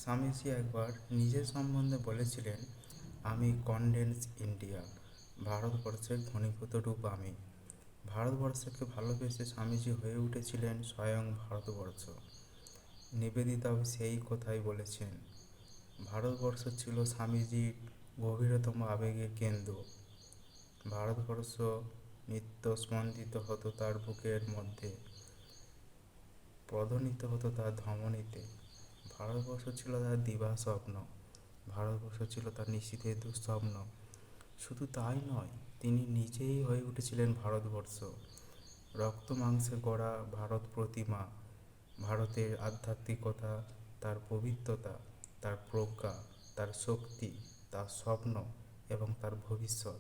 স্বামীজি একবার নিজের সম্বন্ধে বলেছিলেন, আমি কনডেন্স ইন্ডিয়া, ভারতবর্ষের ঘনীভূত রূপ আমি। ভারতবর্ষকে ভালোবেসে স্বামীজি হয়ে উঠেছিলেন স্বয়ং ভারতবর্ষ। নিবেদিতাও সেই কথাই বলেছেন। ভারতবর্ষ ছিল স্বামীজির গভীরতম আবেগের কেন্দ্র। ভারতবর্ষ নিত্য স্পন্দিত হতো তার বুকের মধ্যে, প্রধ্বনিত হতো তার ধমনীতে। ভারতবর্ষ ছিল তার দিবা স্বপ্ন, ভারতবর্ষ ছিল তার নিশীথের দুঃস্বপ্ন। শুধু তাই নয়, তিনি নিজেই হয়ে উঠেছিলেন ভারতবর্ষ। রক্ত মাংসে গড়া ভারত প্রতিমা। ভারতের আধ্যাত্মিকতা, তার পবিত্রতা, তার প্রজ্ঞা, তার শক্তি, তার স্বপ্ন এবং তার ভবিষ্যৎ,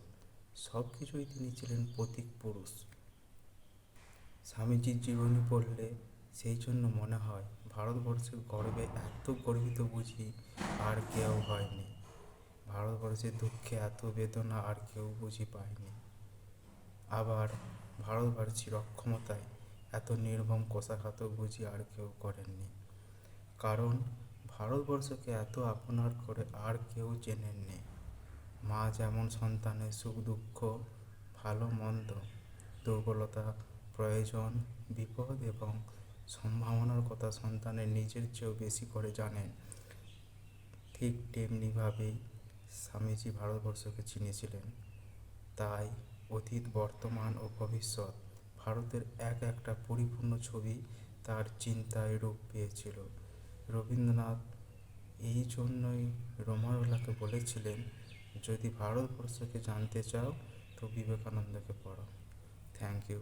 সব কিছুই তিনি ছিলেন প্রতীক পুরুষ। স্বামীজির জীবনী পড়লে সেই জন্য মনে হয় ভারতবর্ষের গর্বে এত গর্বিত বুঝি আর কেউ হয়নি। ভারতবর্ষের দুঃখে এত বেদনা আর কেউ বুঝি পায়নি। আবার ভারতবর্ষের অক্ষমতায় এত নির্মম কষাঘাত বুঝি আর কেউ করেননি। কারণ ভারতবর্ষকে এত আপনার করে আর কেউ চেনেননি। মা যেমন সন্তানের সুখ দুঃখ, ভালো মন্দ, দুর্বলতা, প্রয়োজন, বিপদ এবং সম্ভাবনার কথা সন্তানের নিজের চেয়েও বেশি করে জানেন, ঠিক তেমনিভাবেই স্বামীজি ভারতবর্ষকে চিনেছিলেন। তাই অতীত, বর্তমান ও ভবিষ্যৎ ভারতের এক একটা পরিপূর্ণ ছবি তার চিন্তায় রূপ পেয়েছিল। রবীন্দ্রনাথ এই জন্যই রোমারোলাকে বলেছিলেন, যদি ভারতবর্ষকে জানতে চাও তো বিবেকানন্দকে পড়ো। Thank you.